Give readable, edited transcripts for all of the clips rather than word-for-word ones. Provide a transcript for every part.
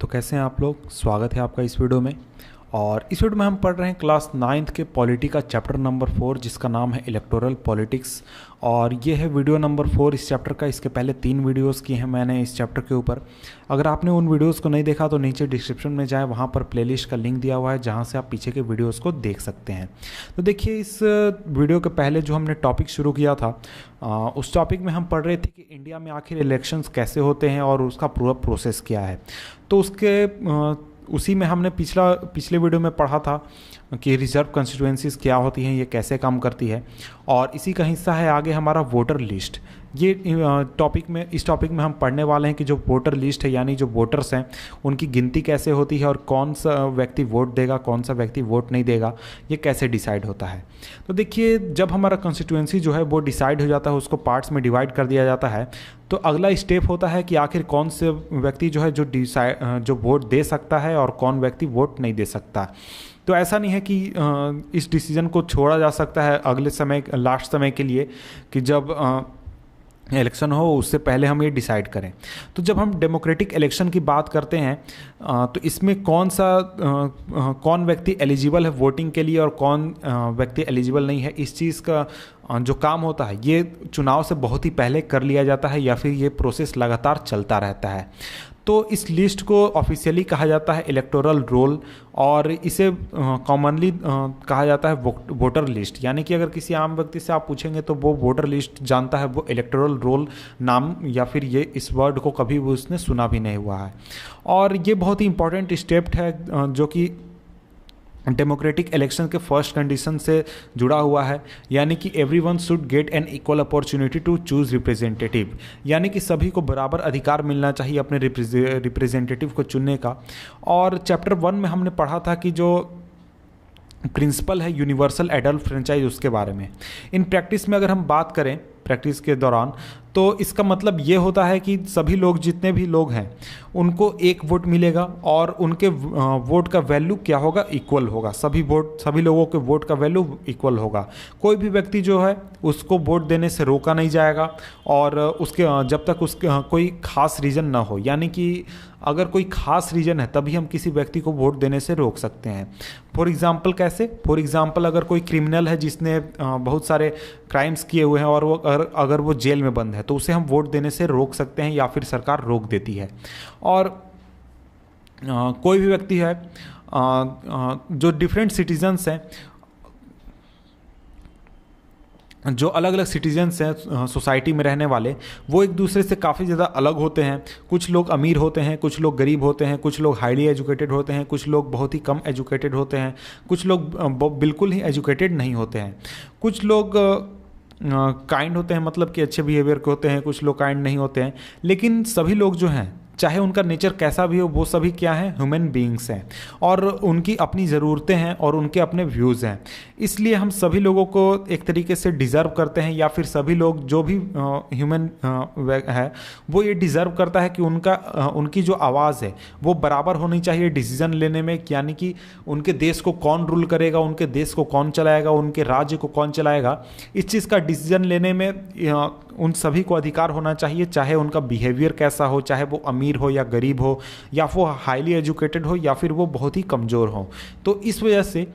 तो कैसे हैं आप लोग। स्वागत है आपका इस वीडियो में। और इस वीडियो में हम पढ़ रहे हैं क्लास 9th के पॉलिटी का चैप्टर नंबर 4 जिसका नाम है इलेक्टोरल पॉलिटिक्स। और ये है वीडियो नंबर 4 इस चैप्टर का। इसके पहले 3 वीडियोस किए हैं मैंने इस चैप्टर के ऊपर। अगर आपने उन वीडियोस को नहीं देखा तो नीचे डिस्क्रिप्शन में जाए, वहाँ पर प्लेलिस्ट का लिंक दिया हुआ है जहाँ से आप पीछे के वीडियोज़ को देख सकते हैं। तो देखिए, इस वीडियो के पहले जो हमने टॉपिक शुरू किया था उस टॉपिक में हम पढ़ रहे थे कि इंडिया में आखिर इलेक्शंस कैसे होते हैं और उसका पूरा प्रोसेस क्या है। तो उसी में हमने पिछले वीडियो में पढ़ा था कि रिजर्व कंस्टिट्यूएंसीज क्या होती हैं, ये कैसे काम करती है। और इसी का हिस्सा है आगे हमारा वोटर लिस्ट। ये इस टॉपिक में हम पढ़ने वाले हैं कि जो वोटर लिस्ट है यानी जो वोटर्स हैं उनकी गिनती कैसे होती है और कौन सा व्यक्ति वोट देगा, कौन सा व्यक्ति वोट नहीं देगा, ये कैसे डिसाइड होता है। तो देखिए, जब हमारा कंस्टिट्यूएंसी जो है वो डिसाइड हो जाता है, उसको पार्ट्स में डिवाइड कर दिया जाता है, तो अगला स्टेप होता है कि आखिर कौन से व्यक्ति जो है जो वोट दे सकता है और कौन व्यक्ति वोट नहीं दे सकता। तो ऐसा नहीं है कि इस डिसीजन को छोड़ा जा सकता है अगले समय, लास्ट समय के लिए, कि जब इलेक्शन हो उससे पहले हम ये डिसाइड करें। तो जब हम डेमोक्रेटिक इलेक्शन की बात करते हैं तो इसमें कौन व्यक्ति एलिजिबल है वोटिंग के लिए और कौन व्यक्ति एलिजिबल नहीं है, इस चीज़ का जो काम होता है ये चुनाव से बहुत ही पहले कर लिया जाता है या फिर ये प्रोसेस लगातार चलता रहता है। तो इस लिस्ट को ऑफिशियली कहा जाता है इलेक्टोरल रोल और इसे कॉमनली कहा जाता है वोटर लिस्ट। यानी कि अगर किसी आम व्यक्ति से आप पूछेंगे तो वो वोटर लिस्ट जानता है, वो इलेक्टोरल रोल नाम या फिर ये इस वर्ड को कभी भी उसने सुना भी नहीं हुआ है। और ये बहुत ही इंपॉर्टेंट स्टेप है जो कि डेमोक्रेटिक इलेक्शन के फर्स्ट कंडीशन से जुड़ा हुआ है। यानी कि everyone should get an equal opportunity to choose representative, यानी कि सभी को बराबर अधिकार मिलना चाहिए अपने रिप्रेजेंटेटिव को चुनने का। और चैप्टर 1 में हमने पढ़ा था कि जो प्रिंसिपल है यूनिवर्सल एडल्ट फ्रेंचाइज, उसके बारे में। इन प्रैक्टिस में अगर हम बात करें प्रैक्टिस के दौरान, तो इसका मतलब ये होता है कि सभी लोग, जितने भी लोग हैं, उनको एक वोट मिलेगा और उनके वोट का वैल्यू क्या होगा, इक्वल होगा। सभी लोगों के वोट का वैल्यू इक्वल होगा। कोई भी व्यक्ति जो है उसको वोट देने से रोका नहीं जाएगा और जब तक उसके कोई खास रीज़न ना हो। यानी कि अगर कोई खास रीज़न है तभी हम किसी व्यक्ति को वोट देने से रोक सकते हैं। फॉर एग्ज़ाम्पल कैसे? फॉर एग्ज़ाम्पल अगर कोई क्रिमिनल है जिसने बहुत सारे क्राइम्स किए हुए हैं और वो अगर वो जेल में बंद है तो उसे हम वोट देने से रोक सकते हैं या फिर सरकार रोक देती है। और कोई भी व्यक्ति है जो डिफरेंट सिटीजन्स हैं, जो अलग अलग सिटीजन्स हैं सोसाइटी में रहने वाले, वो एक दूसरे से काफ़ी ज़्यादा अलग होते हैं। कुछ लोग अमीर होते हैं, कुछ लोग गरीब होते हैं, कुछ लोग हाईली एजुकेटेड होते हैं, कुछ लोग बहुत ही कम एजुकेटेड होते हैं, कुछ लोग बिल्कुल ही एजुकेटेड नहीं होते हैं, कुछ लोग काइंड होते हैं, मतलब कि अच्छे बिहेवियर के होते हैं, कुछ लोग काइंड नहीं होते हैं। लेकिन सभी लोग जो हैं, चाहे उनका नेचर कैसा भी हो, वो सभी क्या हैं, ह्यूमन बीइंग्स हैं और उनकी अपनी ज़रूरतें हैं और उनके अपने व्यूज़ हैं। इसलिए हम सभी लोगों को एक तरीके से डिज़र्व करते हैं, या फिर सभी लोग जो भी ह्यूमन है वो ये डिज़र्व करता है कि उनकी जो आवाज़ है वो बराबर होनी चाहिए डिसीज़न लेने में। यानी कि उनके देश को कौन रूल करेगा, उनके देश को कौन चलाएगा, उनके राज्य को कौन चलाएगा, इस चीज़ का डिसीज़न लेने में उन सभी को अधिकार होना चाहिए, चाहे उनका बिहेवियर कैसा हो, चाहे वो अमीर हो या गरीब हो, या वो हाईली एजुकेटेड हो या फिर वो बहुत ही कमज़ोर हो। तो इस वजह से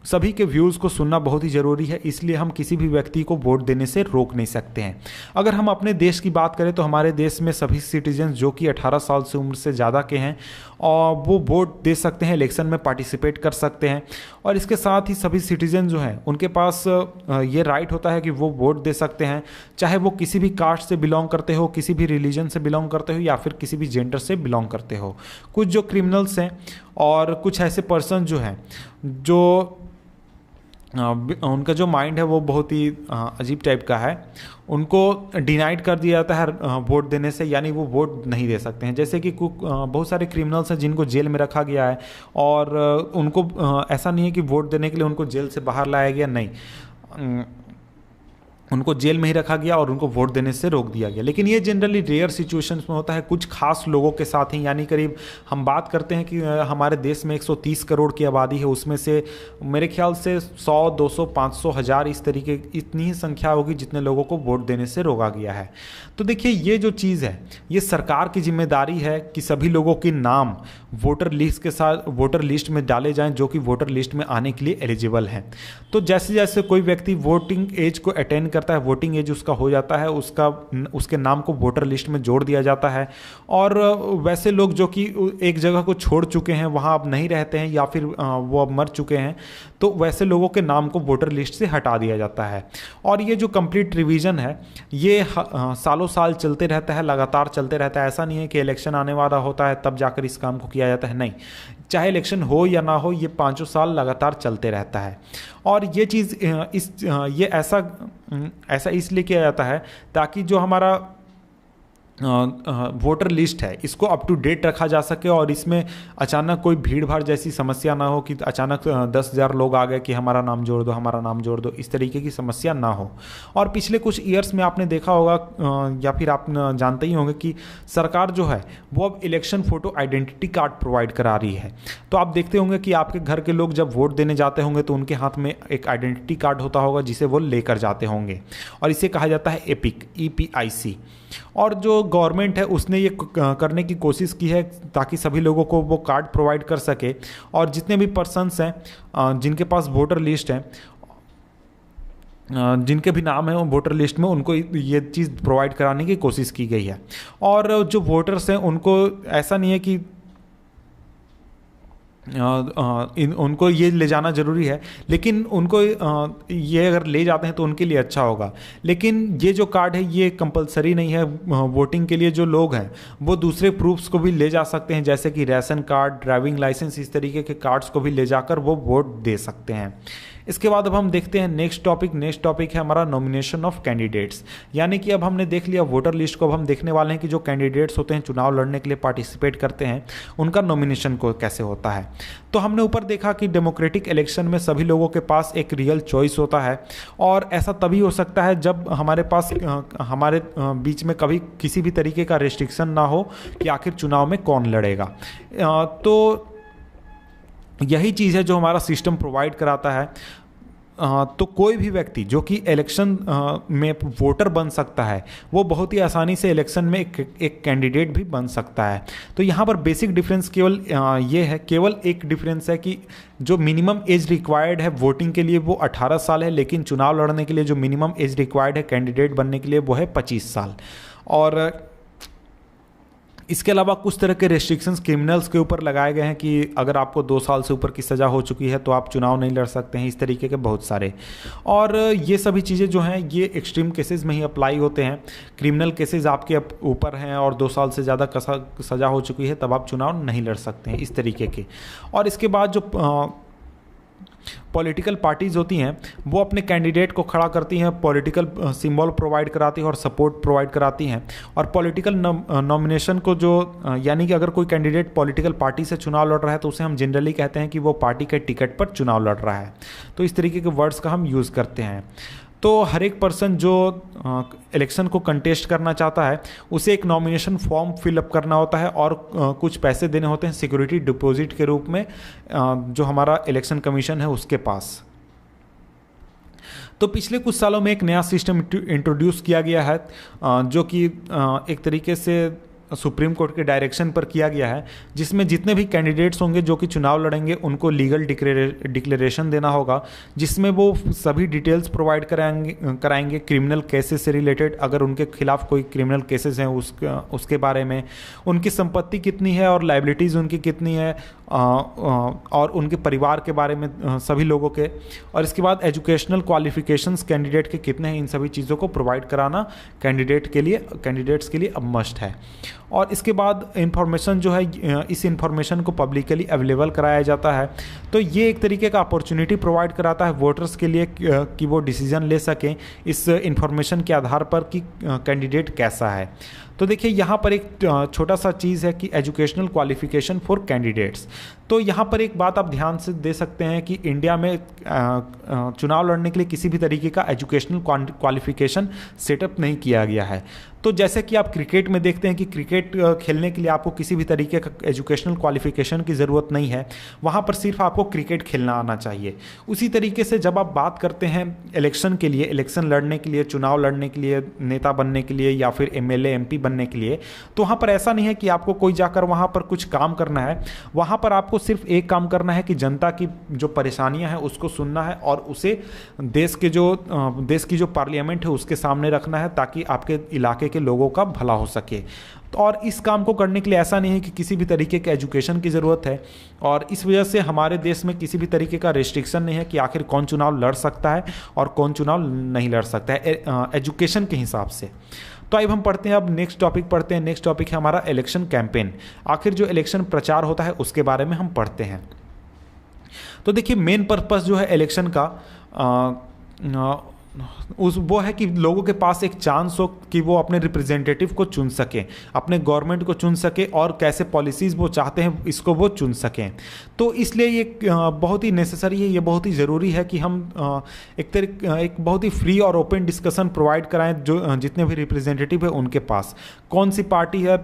सभी के व्यूज़ को सुनना बहुत ही ज़रूरी है। इसलिए हम किसी भी व्यक्ति को वोट देने से रोक नहीं सकते हैं। अगर हम अपने देश की बात करें तो हमारे देश में सभी सिटीजन जो कि 18 साल से उम्र से ज़्यादा के हैं और वो वोट दे सकते हैं, इलेक्शन में पार्टिसिपेट कर सकते हैं। और इसके साथ ही सभी सिटीजन जो हैं उनके पास ये राइट होता है कि वो वोट दे सकते हैं, चाहे वो किसी भी कास्ट से बिलोंग करते हो, किसी भी रिलीजन से बिलोंग करते हो या फिर किसी भी जेंडर से बिलोंग करते हो। कुछ जो क्रिमिनल्स हैं और कुछ ऐसे पर्सन जो हैं जो उनका जो माइंड है वो बहुत ही अजीब टाइप का है, उनको डिनाइड कर दिया जाता है वोट देने से, यानी वो वोट नहीं दे सकते हैं। जैसे कि बहुत सारे क्रिमिनल्स हैं जिनको जेल में रखा गया है और उनको ऐसा नहीं है कि वोट देने के लिए उनको जेल से बाहर लाया गया, नहीं, उनको जेल में ही रखा गया और उनको वोट देने से रोक दिया गया। लेकिन ये जनरली रेयर सिचुएशंस में होता है, कुछ खास लोगों के साथ ही, यानी करीब हम बात करते हैं कि हमारे देश में 130 करोड़ की आबादी है, उसमें से मेरे ख्याल से 100, 200, 500, 1000 इस तरीके इतनी ही संख्या होगी जितने लोगों को वोट देने से रोका गया है। तो देखिए ये जो चीज़ है ये सरकार की जिम्मेदारी है कि सभी लोगों के नाम वोटर लिस्ट में डाले जाएं जो कि वोटर लिस्ट में आने के लिए एलिजिबल हैं। तो जैसे जैसे कोई व्यक्ति वोटिंग एज को अटेंड करता है, वोटिंग एज उसका हो जाता है, उसके नाम को वोटर लिस्ट में जोड़ दिया जाता है। और वैसे लोग जो कि एक जगह को छोड़ चुके हैं, वहाँ अब नहीं रहते हैं या फिर वो अब मर चुके हैं, तो वैसे लोगों के नाम को वोटर लिस्ट से हटा दिया जाता है। और ये जो कंप्लीट रिवीजन है ये सालों साल चलते रहता है, लगातार चलते रहता है। ऐसा नहीं है कि इलेक्शन आने वाला होता है तब जाकर इस काम को किया जाता है, नहीं, चाहे इलेक्शन हो या ना हो ये 5 साल लगातार चलते रहता है। और ये चीज़ ये ऐसा इसलिए किया जाता है ताकि जो हमारा वोटर लिस्ट है इसको अप टू डेट रखा जा सके और इसमें अचानक कोई भीड़ भाड़ जैसी समस्या ना हो कि अचानक 10,000 लोग आ गए कि हमारा नाम जोड़ दो, हमारा नाम जोड़ दो, इस तरीके की समस्या ना हो। और पिछले कुछ ईयर्स में आपने देखा होगा या फिर आप जानते ही होंगे कि सरकार जो है वो अब election photo identity card provide करा रही है। तो आप देखते होंगे कि आपके घर के लोग जब वोट देने जाते होंगे तो उनके हाथ में एक आइडेंटिटी कार्ड होता होगा जिसे वो लेकर जाते होंगे, और इसे कहा जाता है एपिक, EPIC। और जो गवर्नमेंट है उसने ये करने की कोशिश की है ताकि सभी लोगों को वो कार्ड प्रोवाइड कर सके, और जितने भी पर्सन्स हैं जिनके पास वोटर लिस्ट है, जिनके भी नाम है वो वोटर लिस्ट में, उनको ये चीज़ प्रोवाइड कराने की कोशिश की गई है। और जो वोटर्स हैं उनको ऐसा नहीं है कि उनको ये ले जाना ज़रूरी है, लेकिन उनको ये अगर ले जाते हैं तो उनके लिए अच्छा होगा। लेकिन ये जो कार्ड है ये कंपलसरी नहीं है, वोटिंग के लिए जो लोग हैं वो दूसरे प्रूफ्स को भी ले जा सकते हैं, जैसे कि राशन कार्ड, ड्राइविंग लाइसेंस, इस तरीके के कार्ड्स को भी ले जाकर वो वोट दे सकते हैं। इसके बाद अब हम देखते हैं नेक्स्ट टॉपिक है हमारा नॉमिनेशन ऑफ कैंडिडेट्स। यानी कि अब हमने देख लिया वोटर लिस्ट को, अब हम देखने वाले हैं कि जो कैंडिडेट्स होते हैं चुनाव लड़ने के लिए पार्टिसिपेट करते हैं उनका नॉमिनेशन को कैसे होता है। तो हमने ऊपर देखा कि डेमोक्रेटिक इलेक्शन में सभी लोगों के पास एक रियल चॉइस होता है, और ऐसा तभी हो सकता है जब हमारे पास हमारे बीच में कभी किसी भी तरीके का रेस्ट्रिक्शन ना हो कि आखिर चुनाव में कौन लड़ेगा। तो यही चीज़ है जो हमारा सिस्टम प्रोवाइड कराता है। तो कोई भी व्यक्ति जो कि इलेक्शन में वोटर बन सकता है वो बहुत ही आसानी से इलेक्शन में एक कैंडिडेट भी बन सकता है। तो यहाँ पर बेसिक डिफरेंस केवल ये है, केवल एक डिफरेंस है कि जो मिनिमम एज रिक्वायर्ड है वोटिंग के लिए वो 18 साल है, लेकिन चुनाव लड़ने के लिए जो मिनिमम एज रिक्वायर्ड है कैंडिडेट बनने के लिए वो है 25 साल। और इसके अलावा कुछ तरह के रेस्ट्रिक्शंस क्रिमिनल्स के ऊपर लगाए गए हैं कि अगर आपको 2 साल से ऊपर की सज़ा हो चुकी है तो आप चुनाव नहीं लड़ सकते हैं, इस तरीके के बहुत सारे। और ये सभी चीज़ें जो हैं ये एक्सट्रीम केसेस में ही अप्लाई होते हैं। क्रिमिनल केसेस आपके ऊपर हैं और 2 साल से ज़्यादा सज़ा हो चुकी है तब आप चुनाव नहीं लड़ सकते हैं, इस तरीके के। और इसके बाद जो पॉलिटिकल पार्टीज़ होती हैं वो अपने कैंडिडेट को खड़ा करती हैं, पॉलिटिकल सिंबल प्रोवाइड कराती हैं और सपोर्ट प्रोवाइड कराती हैं। और पॉलिटिकल नॉमिनेशन को जो यानी कि अगर कोई कैंडिडेट पॉलिटिकल पार्टी से चुनाव लड़ रहा है तो उसे हम जनरली कहते हैं कि वो पार्टी के टिकट पर चुनाव लड़ रहा है। तो इस तरीके के वर्ड्स का हम यूज़ करते हैं। तो हर एक पर्सन जो इलेक्शन को कंटेस्ट करना चाहता है उसे एक नॉमिनेशन फॉर्म फिलअप करना होता है और कुछ पैसे देने होते हैं सिक्योरिटी डिपॉजिट के रूप में जो हमारा इलेक्शन कमीशन है उसके पास। तो पिछले कुछ सालों में एक नया सिस्टम इंट्रोड्यूस किया गया है जो कि एक तरीके से सुप्रीम कोर्ट के डायरेक्शन पर किया गया है, जिसमें जितने भी कैंडिडेट्स होंगे जो कि चुनाव लड़ेंगे उनको लीगल डिक्लेरेशन देना होगा, जिसमें वो सभी डिटेल्स प्रोवाइड कराएंगे क्रिमिनल केसेस से रिलेटेड। अगर उनके खिलाफ कोई क्रिमिनल केसेस हैं उसके बारे में, उनकी संपत्ति कितनी है और लाइबिलिटीज़ उनकी कितनी है, और उनके परिवार के बारे में सभी लोगों के। और इसके बाद एजुकेशनल क्वालिफिकेशंस कैंडिडेट के कितने हैं, इन सभी चीज़ों को प्रोवाइड कराना कैंडिडेट्स के लिए अब मस्ट है। और इसके बाद इंफॉर्मेशन जो है इस इंफॉर्मेशन को पब्लिकली अवेलेबल कराया जाता है। तो ये एक तरीके का अपॉर्चुनिटी प्रोवाइड कराता है वोटर्स के लिए कि वो डिसीजन ले सकें इस इंफॉर्मेशन के आधार पर कि कैंडिडेट कैसा है। तो देखिए यहाँ पर एक छोटा सा चीज़ है कि एजुकेशनल क्वालिफिकेशन फॉर कैंडिडेट्स। तो यहाँ पर एक बात आप ध्यान से दे सकते हैं कि इंडिया में चुनाव लड़ने के लिए किसी भी तरीके का एजुकेशनल क्वालिफिकेशन सेटअप नहीं किया गया है। तो जैसे कि आप क्रिकेट में देखते हैं कि क्रिकेट खेलने के लिए आपको किसी भी तरीके का एजुकेशनल क्वालिफिकेशन की ज़रूरत नहीं है, वहाँ पर सिर्फ आपको क्रिकेट खेलना आना चाहिए। उसी तरीके से जब आप बात करते हैं इलेक्शन के लिए, इलेक्शन लड़ने के लिए, चुनाव लड़ने के लिए, नेता बनने के लिए या फिर एमएलए एमपी बनने के लिए, तो वहाँ पर ऐसा नहीं है कि आपको कोई जाकर वहाँ पर कुछ काम करना है। वहाँ पर आपको सिर्फ एक काम करना है कि जनता की जो परेशानियाँ हैं उसको सुनना है और उसे देश की जो पार्लियामेंट है उसके सामने रखना है, ताकि आपके इलाके के लोगों का भला हो सके। और इस काम को करने के लिए ऐसा नहीं है कि किसी भी तरीके के एजुकेशन की ज़रूरत है, और इस वजह से हमारे देश में किसी भी तरीके का रेस्ट्रिक्शन नहीं है कि आखिर कौन चुनाव लड़ सकता है और कौन चुनाव नहीं लड़ सकता है एजुकेशन के हिसाब से। तो अब हम पढ़ते हैं, अब नेक्स्ट टॉपिक पढ़ते हैं। नेक्स्ट टॉपिक है हमारा इलेक्शन कैंपेन। आखिर जो इलेक्शन प्रचार होता है उसके बारे में हम पढ़ते हैं। तो देखिए मेन पर्पस जो है इलेक्शन का वो है कि लोगों के पास एक चांस हो कि वो अपने रिप्रेजेंटेटिव को चुन सकें, अपने गवर्नमेंट को चुन सके और कैसे पॉलिसीज़ वो चाहते हैं इसको वो चुन सकें। तो इसलिए ये बहुत ही नेसेसरी है, ये बहुत ही ज़रूरी है कि हम एक बहुत ही फ्री और ओपन डिस्कशन प्रोवाइड कराएं जो जितने भी रिप्रेजेंटेटिव है उनके पास, कौन सी पार्टी है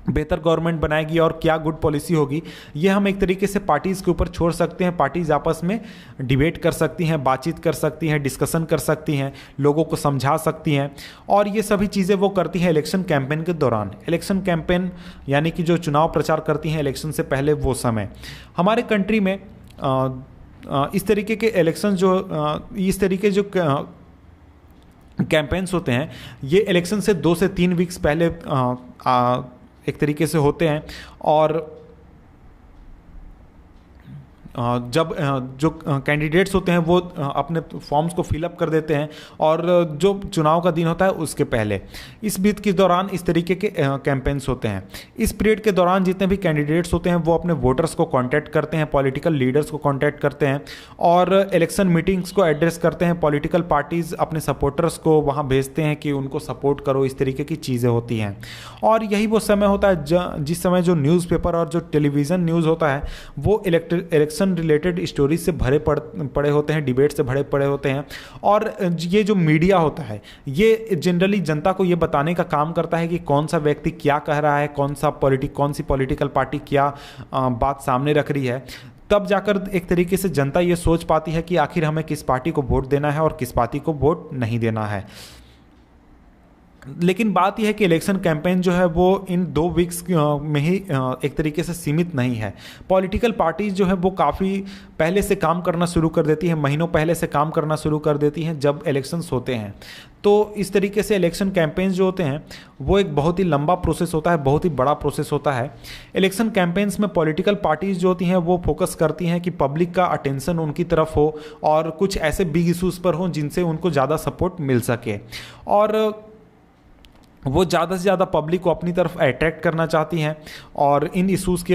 बेहतर गवर्नमेंट बनाएगी और क्या गुड पॉलिसी होगी, ये हम एक तरीके से पार्टीज़ के ऊपर छोड़ सकते हैं। पार्टीज़ आपस में डिबेट कर सकती हैं, बातचीत कर सकती हैं, डिस्कशन कर सकती हैं, लोगों को समझा सकती हैं, और ये सभी चीज़ें वो करती हैं इलेक्शन कैंपेन के दौरान। इलेक्शन कैंपेन यानी कि जो चुनाव प्रचार करती हैं इलेक्शन से पहले वो समय। हमारे कंट्री में इस तरीके के इलेक्शन इस तरीके जो कैंपेन्स होते हैं ये इलेक्शन से 2 से 3 वीक्स पहले एक तरीके से होते हैं। और जब जो कैंडिडेट्स होते हैं वो अपने फॉर्म्स को फिलअप कर देते हैं, और जो चुनाव का दिन होता है उसके पहले इस बीच के दौरान इस तरीके के कैंपेन्स होते हैं। इस पीरियड के दौरान जितने भी कैंडिडेट्स होते हैं वो अपने वोटर्स को कांटेक्ट करते हैं, पॉलिटिकल लीडर्स को कांटेक्ट करते हैं और इलेक्शन मीटिंग्स को एड्रेस करते हैं। पॉलिटिकल पार्टीज़ अपने सपोर्टर्स को वहाँ भेजते हैं कि उनको सपोर्ट करो, इस तरीके की चीज़ें होती हैं। और यही वो समय होता है जिस समय जो न्यूज़पेपर और जो टेलीविज़न न्यूज़ होता है वो इलेक्शन रिलेटेड स्टोरीज से भरे पड़े होते हैं, डिबेट से भरे पड़े होते हैं। और ये जो मीडिया होता है ये जनरली जनता को ये बताने का काम करता है कि कौन सा व्यक्ति क्या कह रहा है, कौन सी पॉलिटिकल पार्टी क्या बात सामने रख रही है। तब जाकर एक तरीके से जनता ये सोच पाती है कि आखिर हमें किस पार्टी को वोट देना है और किस पार्टी को वोट नहीं देना है। लेकिन बात यह है कि इलेक्शन कैंपेन जो है वो इन 2 वीक्स में ही एक तरीके से सीमित नहीं है। पॉलिटिकल पार्टीज जो है वो काफ़ी पहले से काम करना शुरू कर देती हैं, महीनों पहले से काम करना शुरू कर देती हैं जब इलेक्शंस होते हैं। तो इस तरीके से इलेक्शन कैंपेन्स जो होते हैं वो एक बहुत ही लंबा प्रोसेस होता है, बहुत ही बड़ा प्रोसेस होता है। इलेक्शन कैंपेन्स में पॉलिटिकल पार्टीज जो होती हैं वो फोकस करती हैं कि पब्लिक का अटेंशन उनकी तरफ हो और कुछ ऐसे बिग इशूज़ पर हों जिनसे उनको ज़्यादा सपोर्ट मिल सके, और वो ज़्यादा से ज़्यादा पब्लिक को अपनी तरफ अट्रैक्ट करना चाहती हैं और इन इशूज़ के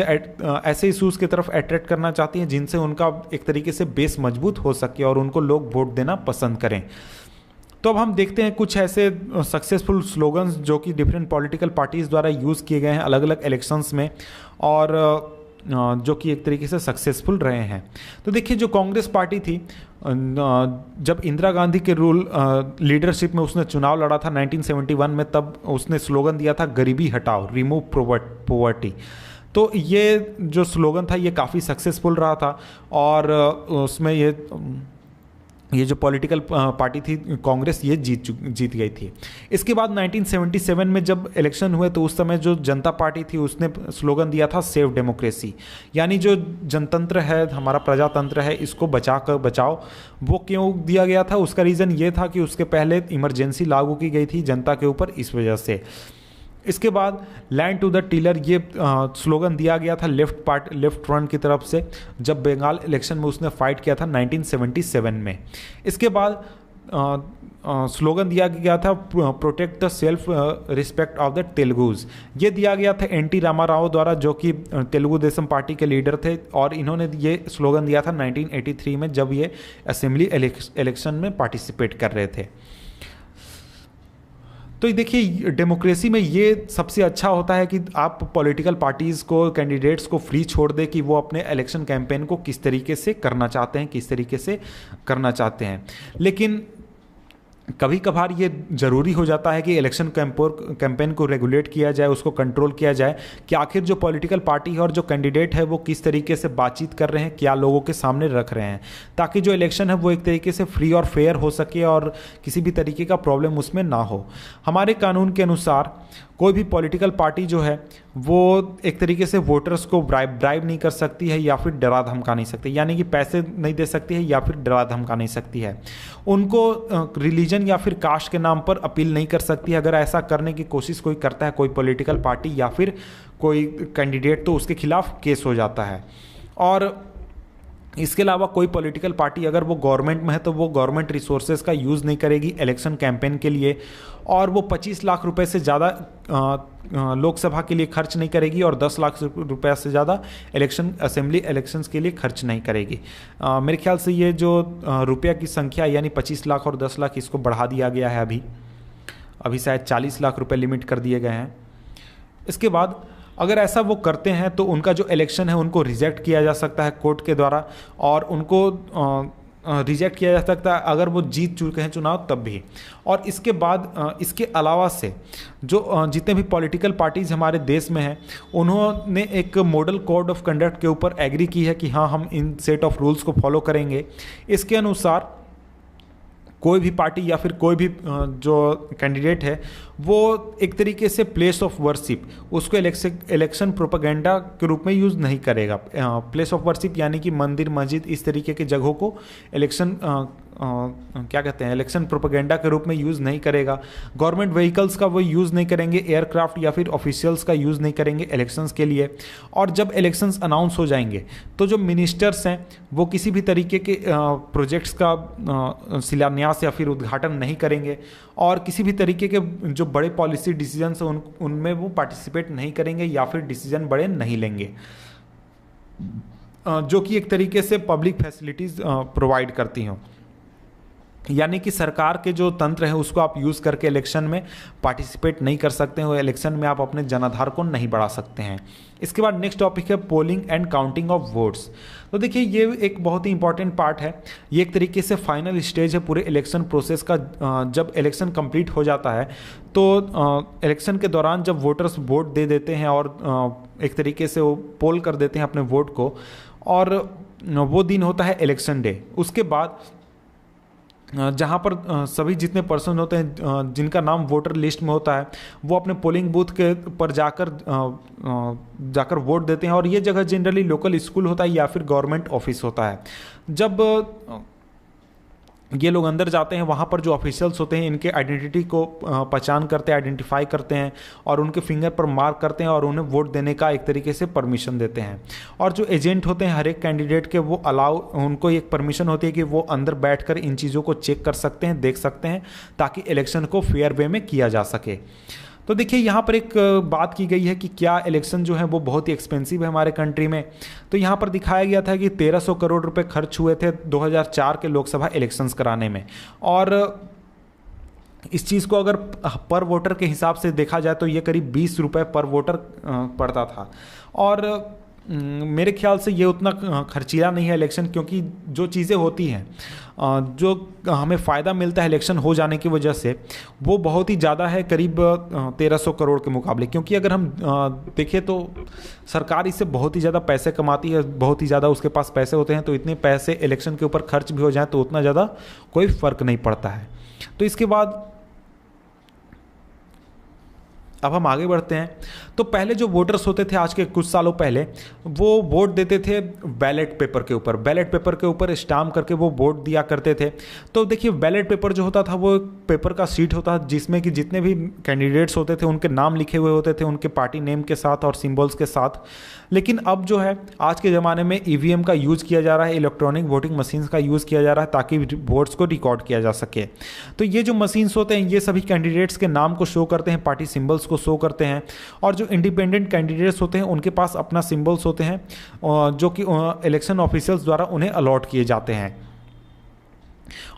ऐसे इशूज़ की तरफ अट्रैक्ट करना चाहती हैं जिनसे उनका एक तरीके से बेस मजबूत हो सके और उनको लोग वोट देना पसंद करें। तो अब हम देखते हैं कुछ ऐसे सक्सेसफुल स्लोगन्स जो कि डिफरेंट पॉलिटिकल पार्टीज़ द्वारा यूज़ किए गए हैं अलग अलग इलेक्शंस में और जो कि एक तरीके से सक्सेसफुल रहे हैं। तो देखिए जो कांग्रेस पार्टी थी जब इंदिरा गांधी के लीडरशिप में उसने चुनाव लड़ा था 1971 में, तब उसने स्लोगन दिया था गरीबी हटाओ, रिमूव पॉवर्टी। तो ये जो स्लोगन था ये काफ़ी सक्सेसफुल रहा था और उसमें ये जो पॉलिटिकल पार्टी थी कांग्रेस ये जीत गई थी। इसके बाद 1977 में जब इलेक्शन हुए तो उस समय जो जनता पार्टी थी उसने स्लोगन दिया था सेव डेमोक्रेसी, यानी जो जनतंत्र है, हमारा प्रजातंत्र है, इसको बचाओ। वो क्यों दिया गया था, उसका रीज़न ये था कि उसके पहले इमरजेंसी लागू की गई थी जनता के ऊपर, इस वजह से। इसके बाद लैंड टू द टीलर ये स्लोगन दिया गया था लेफ्ट फ्रंट की तरफ से जब बंगाल इलेक्शन में उसने फाइट किया था 1977 में। इसके बाद स्लोगन दिया गया था protect the self respect of the Telugus. ये दिया गया था एनटी रामाराव द्वारा जो कि तेलुगु देशम पार्टी के लीडर थे और इन्होंने ये स्लोगन दिया था 1983 में जब ये असेंबली इलेक्शन में पार्टिसिपेट कर रहे थे। तो तो देखिए डेमोक्रेसी में ये सबसे अच्छा होता है कि आप पॉलिटिकल पार्टीज़ को, कैंडिडेट्स को फ्री छोड़ दें कि वो अपने इलेक्शन कैंपेन को किस तरीके से करना चाहते हैं, किस तरीके से करना चाहते हैं। लेकिन कभी कभार ये ज़रूरी हो जाता है कि इलेक्शन कैंपेन को रेगुलेट किया जाए, उसको कंट्रोल किया जाए कि आखिर जो पॉलिटिकल पार्टी है और जो कैंडिडेट है वो किस तरीके से बातचीत कर रहे हैं, क्या लोगों के सामने रख रहे हैं, ताकि जो इलेक्शन है वो एक तरीके से फ्री और फेयर हो सके और किसी भी तरीके का प्रॉब्लम उसमें ना हो। हमारे कानून के अनुसार कोई भी पॉलिटिकल पार्टी जो है वो एक तरीके से वोटर्स को ड्राइव नहीं कर सकती है या फिर डरा धमका नहीं सकती, यानी कि पैसे नहीं दे सकती है या फिर डरा धमका नहीं सकती है। उनको रिलीजन या फिर कास्ट के नाम पर अपील नहीं कर सकती है। अगर ऐसा करने की कोशिश कोई करता है, कोई पॉलिटिकल पार्टी या फिर कोई कैंडिडेट, तो उसके खिलाफ केस हो जाता है। और इसके अलावा कोई पॉलिटिकल पार्टी अगर वो गवर्नमेंट में है तो वो गवर्नमेंट रिसोर्सेज का यूज़ नहीं करेगी इलेक्शन कैंपेन के लिए, और वो 25 लाख रुपए से ज़्यादा लोकसभा के लिए खर्च नहीं करेगी और 10 लाख रुपए से ज़्यादा असेंबली इलेक्शंस के लिए खर्च नहीं करेगी। मेरे ख्याल से ये जो रुपया की संख्या यानी 25 लाख और 10 लाख, इसको बढ़ा दिया गया है अभी शायद 40 लाख रुपए लिमिट कर दिए गए हैं। इसके बाद अगर ऐसा वो करते हैं तो उनका जो इलेक्शन है उनको रिजेक्ट किया जा सकता है कोर्ट के द्वारा, और उनको रिजेक्ट किया जा सकता है अगर वो जीत चुके हैं चुनाव तब भी। और इसके बाद इसके अलावा से जो जितने भी पॉलिटिकल पार्टीज़ हमारे देश में हैं उन्होंने एक मॉडल कोड ऑफ कंडक्ट के ऊपर एग्री की है कि हाँ, हम इन सेट ऑफ रूल्स को फॉलो करेंगे। इसके अनुसार कोई भी पार्टी या फिर कोई भी जो कैंडिडेट है वो एक तरीके से प्लेस ऑफ वर्शिप उसको इलेक्शन प्रोपेगेंडा के रूप में यूज़ नहीं करेगा। प्लेस ऑफ वर्शिप यानी कि मंदिर, मस्जिद, इस तरीके की जगहों को इलेक्शन प्रोपेगेंडा के रूप में यूज़ नहीं करेगा। गवर्नमेंट व्हीकल्स का वो यूज़ नहीं करेंगे, एयरक्राफ्ट या फिर ऑफिशियल्स का यूज़ नहीं करेंगे इलेक्शंस के लिए। और जब इलेक्शंस अनाउंस हो जाएंगे तो जो मिनिस्टर्स हैं वो किसी भी तरीके के प्रोजेक्ट्स का शिलान्यास या फिर उद्घाटन नहीं करेंगे, और किसी भी तरीके के जो बड़े पॉलिसी डिसीजंस हैं उनमें वो पार्टिसिपेट नहीं करेंगे या फिर डिसीजन बड़े नहीं लेंगे, जो कि एक तरीके से पब्लिक फैसिलिटीज़ प्रोवाइड करती हों। यानी कि सरकार के जो तंत्र है उसको आप यूज़ करके इलेक्शन में पार्टिसिपेट नहीं कर सकते हो, इलेक्शन में आप अपने जनाधार को नहीं बढ़ा सकते हैं। इसके बाद नेक्स्ट टॉपिक है polling and counting of votes. तो देखिए ये एक बहुत ही इंपॉर्टेंट पार्ट है, ये एक तरीके से फाइनल स्टेज है पूरे इलेक्शन प्रोसेस का। जब इलेक्शन कंप्लीट हो जाता है तो इलेक्शन के दौरान जब वोटर्स वोट दे देते हैं और एक तरीके से वो पोल कर देते हैं अपने वोट को, और वो दिन होता है इलेक्शन डे। उसके बाद जहाँ पर सभी जितने पर्सन होते हैं जिनका नाम वोटर लिस्ट में होता है वो अपने पोलिंग बूथ के पर जाकर वोट देते हैं, और ये जगह जनरली लोकल स्कूल होता है या फिर गवर्नमेंट ऑफिस होता है। जब ये लोग अंदर जाते हैं वहाँ पर जो ऑफिशियल्स होते हैं इनके आइडेंटिटी को पहचान करते हैं, आइडेंटिफाई करते हैं और उनके फिंगर पर मार्क करते हैं और उन्हें वोट देने का एक तरीके से परमिशन देते हैं। और जो एजेंट होते हैं हर एक कैंडिडेट के, वो उनको एक परमिशन होती है कि वो अंदर बैठकर इन चीज़ों को चेक कर सकते हैं, देख सकते हैं, ताकि इलेक्शन को फेयर वे में किया जा सके। तो देखिए यहाँ पर एक बात की गई है कि क्या इलेक्शन जो है वो बहुत ही एक्सपेंसिव है हमारे कंट्री में। तो यहाँ पर दिखाया गया था कि 1300 करोड़ रुपए खर्च हुए थे 2004 के लोकसभा इलेक्शंस कराने में, और इस चीज़ को अगर पर वोटर के हिसाब से देखा जाए तो ये करीब 20 रुपये पर वोटर पड़ता था। और मेरे ख्याल से ये उतना खर्चीला नहीं है इलेक्शन, क्योंकि जो चीज़ें होती हैं जो हमें फ़ायदा मिलता है इलेक्शन हो जाने की वजह से वो बहुत ही ज़्यादा है, करीब 1300 करोड़ के मुकाबले। क्योंकि अगर हम देखें तो सरकार इससे बहुत ही ज़्यादा पैसे कमाती है, बहुत ही ज़्यादा उसके पास पैसे होते हैं, तो इतने पैसे इलेक्शन के ऊपर खर्च भी हो जाए तो उतना ज़्यादा कोई फ़र्क नहीं पड़ता है। तो इसके बाद अब हम आगे बढ़ते हैं। तो पहले जो वोटर्स होते थे आज के कुछ सालों पहले, वो वोट देते थे बैलेट पेपर के ऊपर, बैलेट पेपर के ऊपर स्टाम्प करके वो वोट दिया करते थे। तो देखिए बैलेट पेपर जो होता था वो पेपर का शीट होता था जिसमें कि जितने भी कैंडिडेट्स होते थे उनके नाम लिखे हुए होते थे, उनके पार्टी नेम के साथ और सिंबल्स के साथ। लेकिन अब जो है आज के ज़माने में ईवीएम का यूज़ किया जा रहा है, इलेक्ट्रॉनिक वोटिंग मशीन्स का यूज़ किया जा रहा है ताकि वोट्स को रिकॉर्ड किया जा सके। तो ये जो मशीन्स होते हैं ये सभी कैंडिडेट्स के नाम को शो करते हैं, पार्टी सिंबल्स को शो करते हैं, और जो इंडिपेंडेंट कैंडिडेट्स होते हैं उनके पास अपना सिंबल्स होते हैं जो कि इलेक्शन ऑफिशियल्स द्वारा उन्हें अलॉट किए जाते हैं।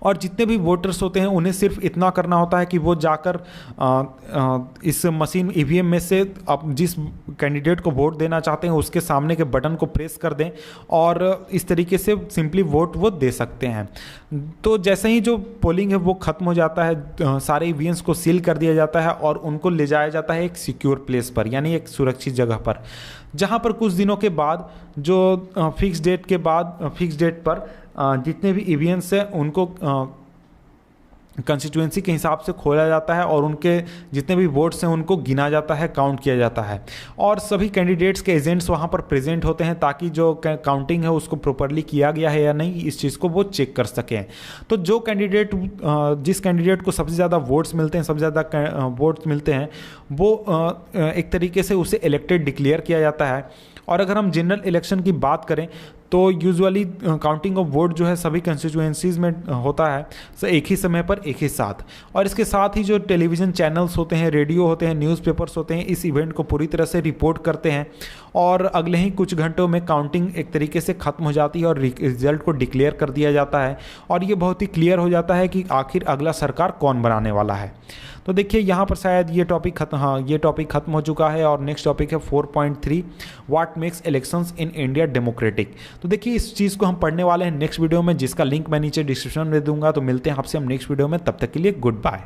और जितने भी वोटर्स होते हैं उन्हें सिर्फ इतना करना होता है कि वो जाकर इस मशीन ईवीएम में से आप जिस कैंडिडेट को वोट देना चाहते हैं उसके सामने के बटन को प्रेस कर दें और इस तरीके से सिंपली वोट वो दे सकते हैं। तो जैसे ही जो पोलिंग है वो ख़त्म हो जाता है, सारे ईवीएम्स को सील कर दिया जाता है और उनको ले जाया जाता है एक सिक्योर प्लेस पर, यानी एक सुरक्षित जगह पर, जहाँ पर कुछ दिनों के बाद जो फिक्स डेट पर जितने भी ईवीएम्स हैं उनको कंस्टिट्यूएंसी के हिसाब से खोला जाता है और उनके जितने भी वोट्स हैं उनको गिना जाता है, काउंट किया जाता है और सभी कैंडिडेट्स के एजेंट्स वहाँ पर प्रेजेंट होते हैं ताकि जो काउंटिंग है उसको प्रॉपरली किया गया है या नहीं इस चीज़ को वो चेक कर सकें। तो जो कैंडिडेट जिस कैंडिडेट को सबसे ज़्यादा वोट्स मिलते हैं, सबसे ज़्यादा वोट्स मिलते हैं, वो एक तरीके से उसे इलेक्टेड डिक्लेयर किया जाता है। और अगर हम जनरल इलेक्शन की बात करें तो यूजुअली काउंटिंग ऑफ वोट जो है सभी कंस्टिट्यूएंसीज़ में होता है एक ही समय पर एक ही साथ, और इसके साथ ही जो टेलीविज़न चैनल्स होते हैं, रेडियो होते हैं, न्यूज़पेपर्स होते हैं, इस इवेंट को पूरी तरह से रिपोर्ट करते हैं और अगले ही कुछ घंटों में काउंटिंग एक तरीके से ख़त्म हो जाती है और रिजल्ट को डिक्लेयर कर दिया जाता है और ये बहुत ही क्लियर हो जाता है कि आखिर अगला सरकार कौन बनाने वाला है। तो देखिए यहाँ पर शायद ये टॉपिक ख़त्म हो चुका है और नेक्स्ट टॉपिक है 4.3 what makes elections in India democratic. तो देखिए इस चीज़ को हम पढ़ने वाले हैं नेक्स्ट वीडियो में, जिसका लिंक मैं नीचे डिस्क्रिप्शन में दे दूंगा। तो मिलते हैं आपसे हम नेक्स्ट वीडियो में, तब तक के लिए गुड बाय।